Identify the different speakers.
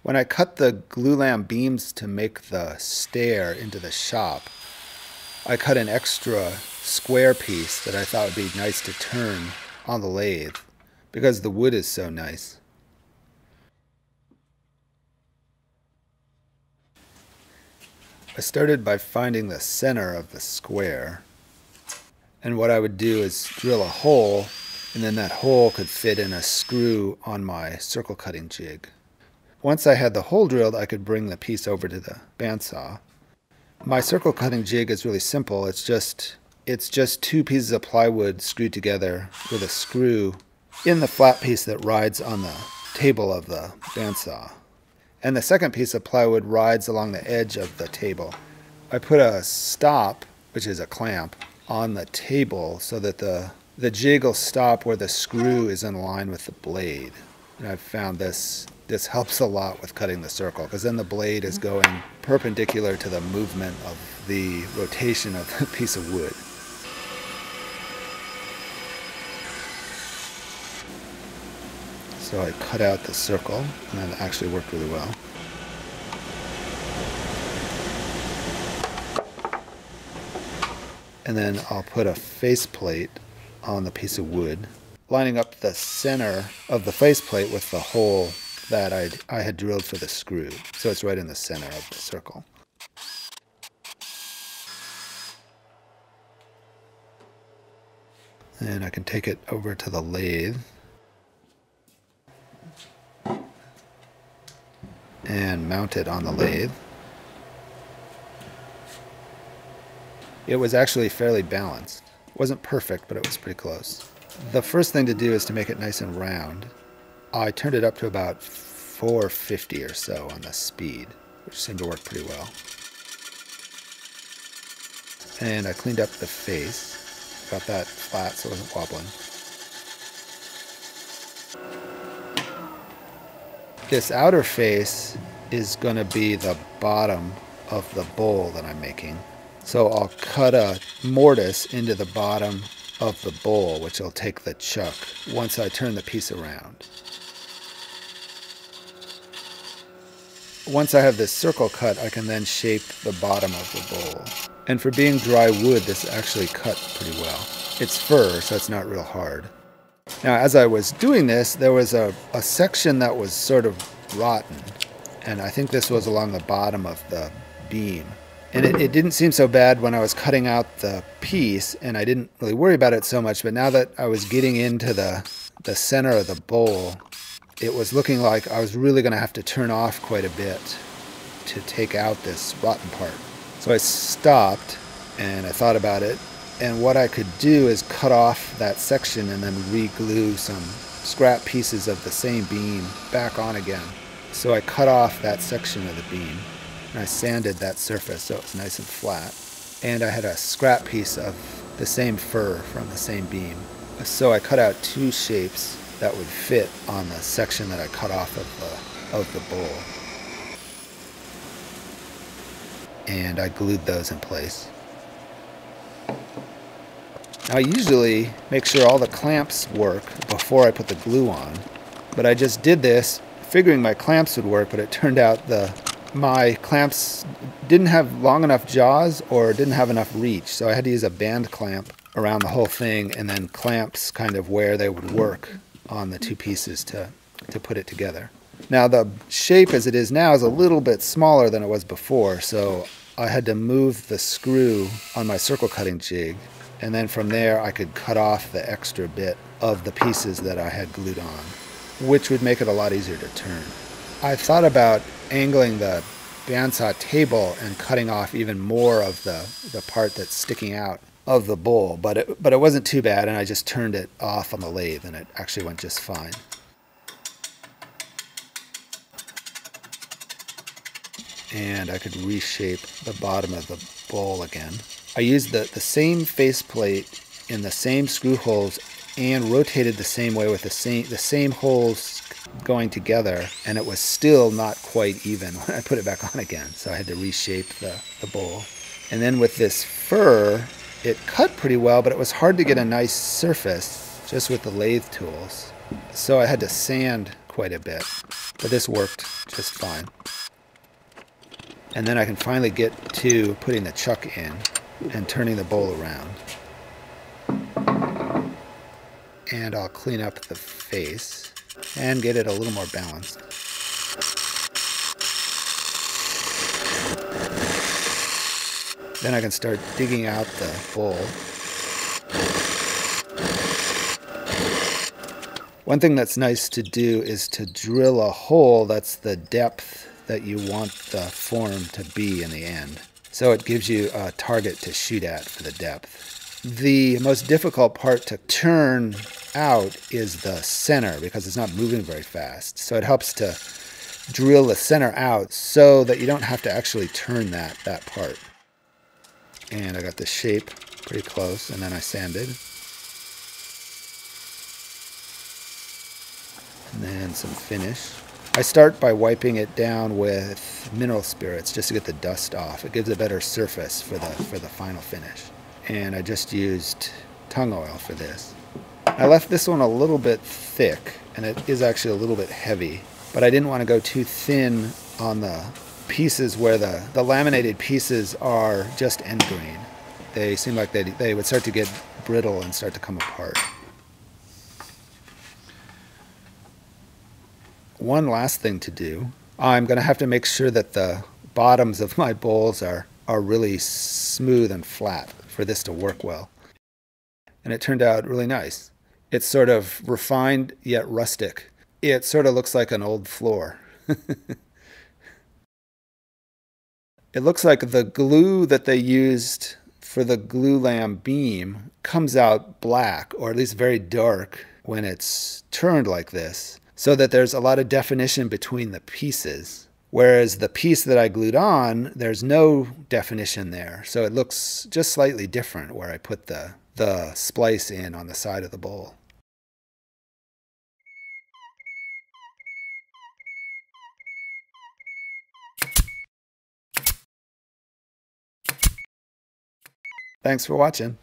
Speaker 1: When I cut the glulam beams to make the stair into the shop, I cut an extra square piece that I thought would be nice to turn on the lathe because the wood is so nice. I started by finding the center of the square, and what I would do is drill a hole, and then that hole could fit in a screw on my circle cutting jig. Once I had the hole drilled, I could bring the piece over to the bandsaw. My circle cutting jig is really simple. It's just two pieces of plywood screwed together with a screw in the flat piece that rides on the table of the bandsaw. And the second piece of plywood rides along the edge of the table. I put a stop, which is a clamp, on the table so that the jig will stop where the screw is in line with the blade. And I've found this helps a lot with cutting the circle, because then the blade is going perpendicular to the movement of the rotation of the piece of wood. So I cut out the circle, and that actually worked really well. And then I'll put a faceplate on the piece of wood, lining up the center of the faceplate with the hole that I had drilled for the screw. So it's right in the center of the circle. And I can take it over to the lathe and mount it on the lathe. It was actually fairly balanced. It wasn't perfect, but it was pretty close. The first thing to do is to make it nice and round. I turned it up to about 450 or so on the speed, which seemed to work pretty well. And I cleaned up the face, got that flat so it wasn't wobbling. This outer face is going to be the bottom of the bowl that I'm making. So I'll cut a mortise into the bottom of the bowl, which will take the chuck once I turn the piece around. Once I have this circle cut, I can then shape the bottom of the bowl. And for being dry wood, this actually cut pretty well. It's fir, so it's not real hard. Now, as I was doing this, there was a section that was sort of rotten, and I think this was along the bottom of the beam. And it didn't seem so bad when I was cutting out the piece, and I didn't really worry about it so much, but now that I was getting into the center of the bowl, it was looking like I was really going to have to turn off quite a bit to take out this rotten part. So I stopped, and I thought about it, and what I could do is cut off that section and then re-glue some scrap pieces of the same beam back on again. So I cut off that section of the beam, and I sanded that surface so it was nice and flat. And I had a scrap piece of the same fir from the same beam. So I cut out two shapes that would fit on the section that I cut off of the bowl. And I glued those in place. Now I usually make sure all the clamps work before I put the glue on, but I just did this figuring my clamps would work, but it turned out my clamps didn't have long enough jaws or didn't have enough reach, so I had to use a band clamp around the whole thing and then clamps kind of where they would work on the two pieces to put it together. Now the shape as it is now is a little bit smaller than it was before, so I had to move the screw on my circle cutting jig, and then from there I could cut off the extra bit of the pieces that I had glued on, which would make it a lot easier to turn. I thought about angling the bandsaw table and cutting off even more of the part that's sticking out of the bowl, but it wasn't too bad, and I just turned it off on the lathe and it actually went just fine. And I could reshape the bottom of the bowl again. I used the same faceplate in the same screw holes and rotated the same way with the same holes going together, and it was still not quite even when I put it back on again, so I had to reshape the bowl. And then with this fir, it cut pretty well, but it was hard to get a nice surface just with the lathe tools. so I had to sand quite a bit, but this worked just fine. And then I can finally get to putting the chuck in and turning the bowl around. And I'll clean up the face and get it a little more balanced. Then I can start digging out the bowl. One thing that's nice to do is to drill a hole that's the depth that you want the form to be in the end. So it gives you a target to shoot at for the depth. The most difficult part to turn out is the center because it's not moving very fast. So it helps to drill the center out so that you don't have to actually turn that part. And I got the shape pretty close, and then I sanded. And then some finish. I start by wiping it down with mineral spirits just to get the dust off. It gives a better surface for the final finish. And I just used tung oil for this. I left this one a little bit thick, and it is actually a little bit heavy, but I didn't want to go too thin on the pieces where the laminated pieces are just end grain. They seem like they would start to get brittle and start to come apart. One last thing to do, I'm going to have to make sure that the bottoms of my bowls are really smooth and flat for this to work well. And it turned out really nice. It's sort of refined yet rustic. It sort of looks like an old floor. It looks like the glue that they used for the Glulam beam comes out black, or at least very dark, when it's turned like this, so that there's a lot of definition between the pieces. Whereas the piece that I glued on, there's no definition there. So it looks just slightly different where I put the splice in on the side of the bowl. Thanks for watching.